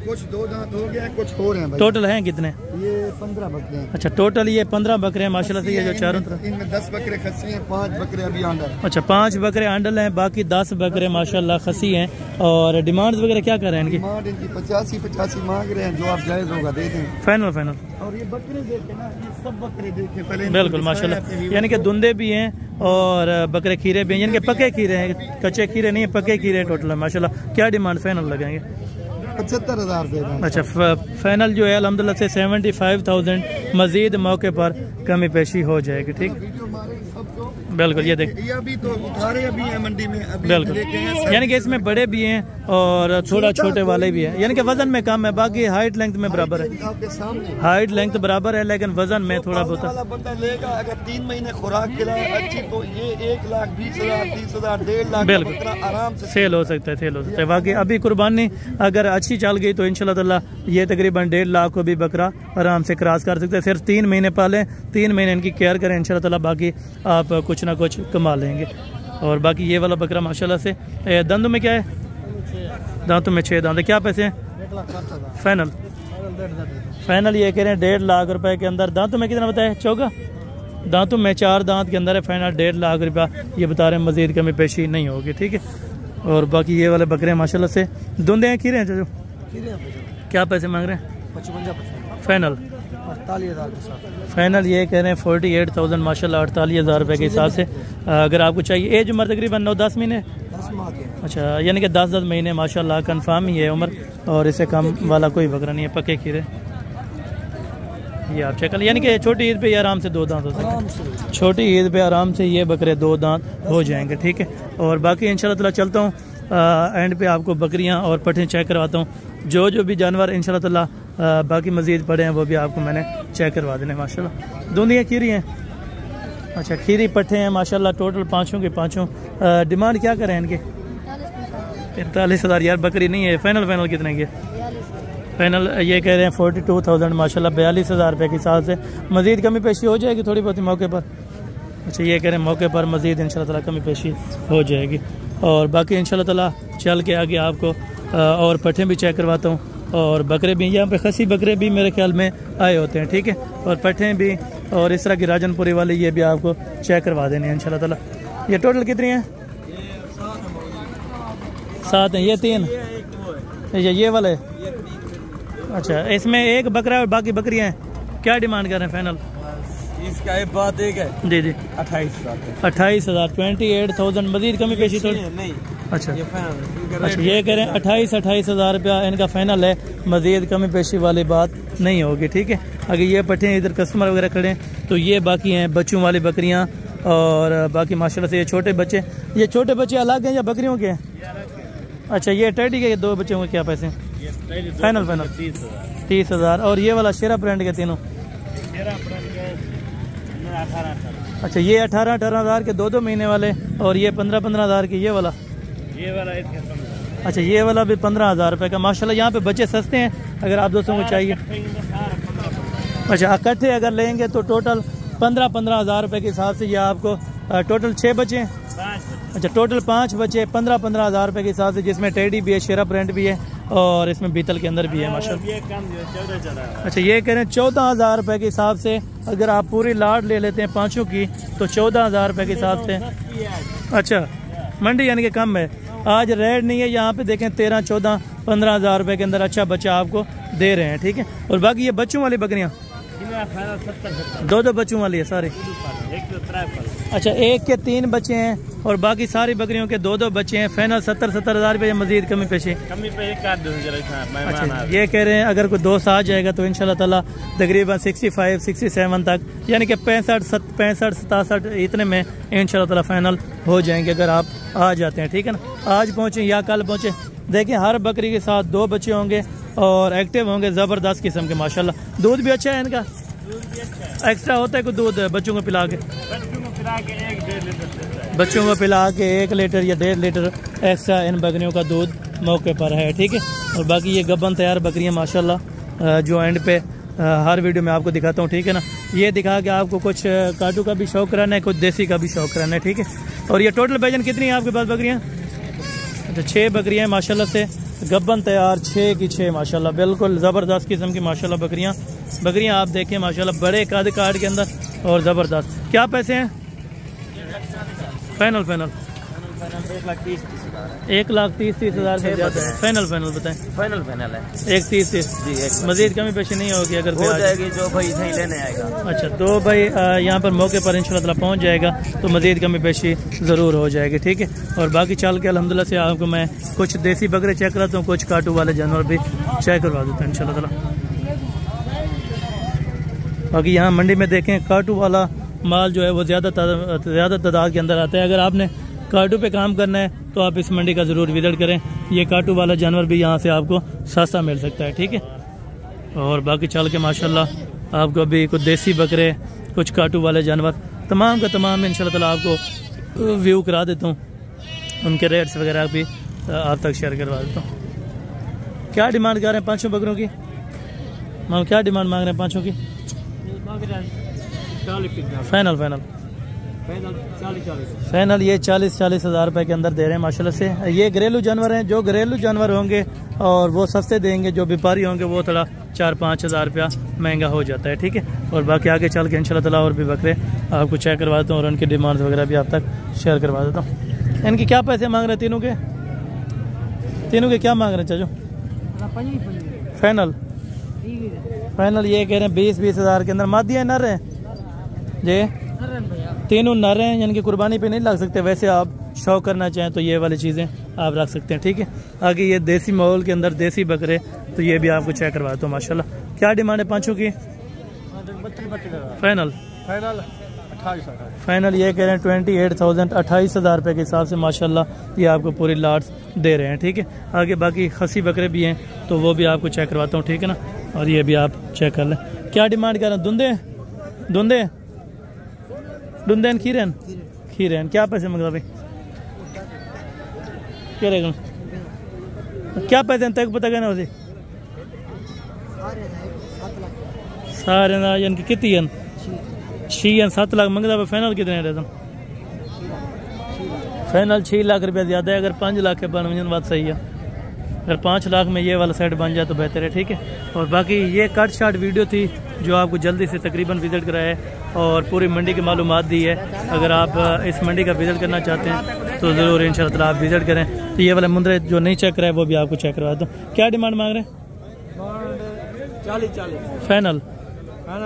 S4: कुछ 2 दांत हो गया, कुछ हो रहे हैं भाई।
S1: टोटल हैं कितने?
S4: ये 15 बकरे हैं।
S1: अच्छा टोटल ये 15 बकरे हैं माशाल्लाह से। ये जो चारों तरफ
S4: इनमें 10 बकरे खस्सी हैं, 5 बकरे अभी आंडा है।
S1: अच्छा 5 बकरे आंडल हैं, बाकी 10 बकरे माशाल्लाह खसी हैं। और डिमांड्स वगैरह क्या कर रहे हैं इनकी?
S4: डिमांड इनकी 85 मांग रहे हैं, जो आप जायज़ होगा दे दें।
S1: फाइनल
S4: और ये बकरे देखे ना, ये सब बकरे देखे पहले
S1: बिल्कुल माशाल्लाह, यानी कि धुंधे भी हैं और बकरे खीरे भी हैं, यानी कि पक्के खीरे हैं, कच्चे खीरे नहीं है, पक्के खीरे टोटल है माशाल्लाह। क्या डिमांड फाइनल लगाएंगे?
S4: 75,000 दे दें।
S1: अच्छा फाइनल जो है अल्हम्दुलिल्लाह से 75,000। मजीद मौके पर कमी पेशी हो जाएगी, ठीक। बिल्कुल ये देख,
S4: ये अभी तो उठारे अभी हैं मंडी में, अभी
S1: बिल्कुल
S4: लेके हैं।
S1: यानी कि इसमें बड़े भी हैं और थोड़ा छोटे वाले भी हैं, यानी कि वजन में कम है, बाकी हाइट लेंथ में बराबर है।
S4: आपके सामने
S1: हाइट लेंथ बराबर है लेकिन वजन में थोड़ा बहुत
S4: वाला बंदा लेगा अगर 3 महीने खुराक खिलाए अच्छी, तो ये 1,20,000 30,000 1.5 लाख
S1: बिल्कुल
S4: बकरा आराम से
S1: सेल हो सकता है बाकी अभी कुर्बानी अगर अच्छी चल गई तो इंशाल्लाह ताला ये तकरीबन 1.5 लाख को भी बकरा आराम से क्रॉस कर सकते हैं। सिर्फ 3 महीने पालें, 3 महीने इनकी केयर करें इंशाल्लाह ताला, बाकी आप कुछ ना कुछ कमा लेंगे। और बाकी ये वाला बकरा माशाल्लाह से दंदों में क्या है? दांतों में 6 दांत। क्या पैसे हैं फाइनल ये कह रहे हैं 1.5 लाख रुपए के अंदर। दांतों में कितना बताया? चौका दांतों में 4 दांत के अंदर है। फाइनल 1.5 लाख रुपया ये बता रहे हैं, मजीद कमी पेशी नहीं होगी, ठीक है। और बाकी ये वाले बकरे माशाल्लाह से धुंधे हैं, खीरे हैं जो क्या पैसे मांग रहे हैं?
S2: 55
S1: फाइनल
S2: 48,000 के साथ।
S1: फाइनल ये कह रहे हैं 48,000 माशाल्लाह, 48,000 रुपये के हिसाब से अगर आपको चाहिए। एज उम्र तकरीबन 9-10 महीने।
S2: 10 माह के।
S1: अच्छा यानी कि 10 महीने माशाल्लाह कन्फर्म ही है उम्र, और इससे कम वाला कोई बकरा नहीं है, पक्के खीरे। ये आप चेक कर, यानी कि छोटी ईद पे ये आराम से 2 दांत हो सकते हैं। छोटी ईद पे आराम से ये बकरे 2 दांत हो जाएंगे, ठीक है। और बाकी इंशाल्लाह ताला चलता हूँ एंड पे आपको बकरियाँ और पट्ठे चेक करवाता हूँ। जो भी जानवर इंशाल्लाह ताला बाकी मजीद पड़े हैं वो भी आपको मैंने चेक करवा देने माशाल्लाह। दोनों खीरी हैं? अच्छा खीरी पट्ठे हैं माशाल्लाह, टोटल 5 के 5। डिमांड क्या करें इनके? 45,000 यार बकरी नहीं है। फाइनल कितने की? फाइनल ये कह रहे हैं 42,000 माशाल्लाह, 42,000 रुपये के हिसाब से। मजीद कमी पेशी हो जाएगी थोड़ी बहुत मौके पर। अच्छा ये कह रहे हैं मौके पर मजीद इंशाल्लाह ताला कमी पेशी हो जाएगी। और बाकी इंशाल्लाह ताला चल के आगे आपको और पट्ठे भी चेक करवाता हूँ, और बकरे भी यहाँ पे खसी बकरे भी मेरे ख्याल में आए होते हैं, ठीक है। और पट्ठे भी और इस तरह की राजनपुरी वाले ये भी आपको चेक करवा देने हैं इंशाल्लाह ताला। ये टोटल कितनी है? 7 हैं। ये 3 ये वाला है? अच्छा इसमें एक बकरा और बाकी बकरियाँ हैं। क्या डिमांड कर रहे हैं फाइनल?
S2: इसका एक बात एक है
S1: जी
S2: 28,000।
S1: 28,000 28,000। मजीद कमी पेशी थोड़ी
S2: नहीं।
S1: अच्छा
S2: ये फाइनल।
S1: अच्छा ये कह रहे हैं 28,000 रुपया इनका फाइनल है, मजीद कमी पेशी वाली बात नहीं होगी, ठीक है। अगर ये पट्टे इधर कस्टमर वगैरह खड़े हैं तो ये बाकी हैं बच्चों वाली बकरियां, और बाकी माशाल्लाह से ये छोटे बच्चे अलग हैं या बकरियों के हैं? अच्छा ये टेडी के 2 बच्चों के क्या पैसे हैं? फाइनल 30,000। और ये वाला शेरा ब्रांड के तीनों? अच्छा ये 18,000 के 2 महीने वाले, और ये 15,000 के ये वाला अच्छा ये वाला भी 15,000 रुपये का माशाल्लाह। यहाँ पे बच्चे सस्ते हैं अगर आप दोस्तों को चाहिए। अच्छा इकट्ठे अगर लेंगे तो टोटल 15,000 रुपये के हिसाब से ये आपको टोटल 6 बच्चे हैं। अच्छा टोटल 5 बच्चे 15,000 रुपये के हिसाब से, जिसमें टेडी भी है, शेरा ब्रांड भी है, और इसमें बीतल के अंदर भी है माशाल्लाह। अच्छा ये कह रहे हैं 14,000 रुपये के हिसाब से अगर आप पूरी लाट ले लेते हैं 5 की तो 14,000 रुपये के हिसाब से। अच्छा मंडी यानी कि कम है, आज रेट नहीं है यहाँ पे देखें 13, 14, 15,000 रुपये के अंदर अच्छा बच्चा आपको दे रहे हैं, ठीक है। और बाकी ये बच्चों वाली बकरियाँ दो बच्चों वाली है सारे, अच्छा 1 के 3 बच्चे हैं और बाकी सारी बकरियों के 2 बच्चे हैं। फाइनल 70,000 रुपये, मजीद कमी पेशी। अच्छा ये कह रहे हैं अगर कोई दोस्त आ जाएगा तो इंशाल्लाह ताला तकरीबन 65-67 तक, यानी कि 65-67 इतने में इंशाल्लाह ताला फाइनल हो जाएंगे अगर आप आ जाते हैं, ठीक है ना। आज पहुँचे या कल पहुँचे, देखिए हर बकरी के साथ 2 बच्चे होंगे और एक्टिव होंगे, ज़बरदस्त किस्म के माशाल्लाह। दूध भी अच्छा है इनका, एक्स्ट्रा होता है कोई दूध बच्चों को पिला के? बच्चों को पिला के 1 लीटर या 1.5 लीटर एक्स्ट्रा इन बकरियों का दूध मौके पर है, ठीक है। और बाकी ये गब्बन तैयार बकरियां माशाल्लाह जो एंड पे हर वीडियो में आपको दिखाता हूँ, ठीक है ना। ये दिखा के आपको कुछ काटू का भी शौक रहना है, कुछ देसी का भी शौक रहना है, ठीक है। और ये टोटल वजन कितनी है आपके पास बकरियाँ? अच्छा 6 बकरियाँ माशाल्लाह से गब्बन तैयार, 6 की 6 माशाल्लाह, बिल्कुल ज़बरदस्त किस्म की माशाल्लाह बकरियाँ आप देखें माशाल्लाह, बड़े कद काट के अंदर और ज़बरदस्त। क्या पैसे हैं फाइनल? 1,30,000 से ज़्यादा है। फाइनल बताएं।
S2: फाइनल है
S1: 1,30,000 जी, मजीद कमी पेशी नहीं होगी अगर
S2: हो जाएगी, जो भाई सही लेने आएगा।
S1: अच्छा तो भाई यहाँ पर मौके पर इंशाल्लाह पहुँच जाएगा तो मजीद कमी पेशी ज़रूर हो जाएगी, ठीक है। और बाकी चल के अल्हम्दुलिल्लाह से आपको मैं कुछ देसी बकरे चेक कराता हूँ, कुछ काटू वाले जानवर भी चेक करवा देता हूँ इंशाल्लाह ताला। बाकी यहाँ मंडी में देखें काटू वाला माल जो है वो ज़्यादा तादाद के अंदर आता है। अगर आपने काटू पे काम करना है तो आप इस मंडी का ज़रूर विजिट करें, ये काटू वाला जानवर भी यहाँ से आपको सस्ता मिल सकता है, ठीक है। और बाकी चल के माशाल्लाह आपको अभी कुछ देसी बकरे, कुछ काटू वाले जानवर तमाम का तमाम इंशाल्लाह ताला आपको व्यू करा देता हूँ, उनके रेट्स वगैरह भी आप तक शेयर करवा देता हूँ। क्या डिमांड कर रहे हैं 5 बकरों की? माम क्या डिमांड मांग रहे हैं 5 की? फाइनल ये 40,000 रुपये के अंदर दे रहे हैं माशाल्लाह से। ये घरेलू जानवर हैं, जो घरेलू जानवर होंगे और वो सस्ते देंगे, जो व्यापारी होंगे वो थोड़ा 4-5 हज़ार रुपया महंगा हो जाता है, ठीक है। और बाकी आगे चल के इंशाल्लाह ताला और भी बकरे आपको चेक करवाता हूँ और उनकी डिमांड वगैरह भी आप तक शेयर करवा देता हूँ। इनकी क्या पैसे मांग रहे हैं तीनों के क्या मांग रहे हैं चाचू? फाइनल ये कह रहे हैं 20 हज़ार के अंदर। मादिया नर है जी, तीनों नर हैं, यानी कि कुर्बानी पे नहीं लग सकते। वैसे आप शौक करना चाहें तो ये वाली चीज़ें आप रख सकते हैं, ठीक है। आगे ये देसी माहौल के अंदर देसी बकरे, तो ये भी आपको चेक करवाता हूँ माशाल्लाह। क्या डिमांड है 5 की? फाइनल ये कह रहे हैं 28,000 28,000 रुपये के हिसाब से माशाल्लाह ये आपको पूरी लाट्स दे रहे हैं, ठीक है। आगे बाकी खसी बकरे भी हैं तो वो भी आपको चेक करवाता हूँ, ठीक है ना। और ये भी आप चेक कर लें। क्या डिमांड कर रहे हैं? दुंदे खीरेन क्या पैसे मंग रहा भाई? क्या रहेगा? क्या पैसे तक पता कहना उसे सारे ना, यानी कि कितनी 6-7 लाख मंगता है। फाइनल कितने रहता? फाइनल 6 लाख रुपया ज़्यादा है। अगर 5 लाख के बन बात सही है, अगर 5 लाख में ये वाला सेट बन जाए तो बेहतर है, ठीक है। और बाकी ये कट शार्ट वीडियो थी जो आपको जल्दी से तकरीबन विज़िट कराया है और पूरी मंडी की मालूमात दी है। अगर आप इस मंडी का विज़िट करना चाहते हैं तो ज़रूर इंशाल्लाह ताला आप विज़िट करें। तो ये वाला मुंद्रे जो नहीं चेक कराए वो भी आपको चेक करवा दो। क्या डिमांड मांग रहे हैं?
S2: 40
S1: फाइनल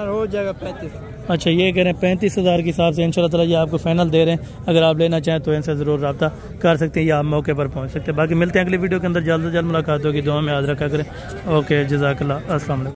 S2: हो जाएगा 35।
S1: अच्छा ये कह रहे हैं 35,000 के हिसाब से इंशाल्लाह ताला ये आपको फाइनल दे रहे हैं। अगर आप लेना चाहें तो इनसे ज़रूर रब्ता कर सकते हैं या आप मौके पर पहुंच सकते हैं। बाकी मिलते हैं अगली वीडियो के अंदर, जल्द से जल्द मुलाकात होगी। दुआ में याद रखा करें। ओके, जज़ाकल्लाह, अस्सलाम वालेकुम।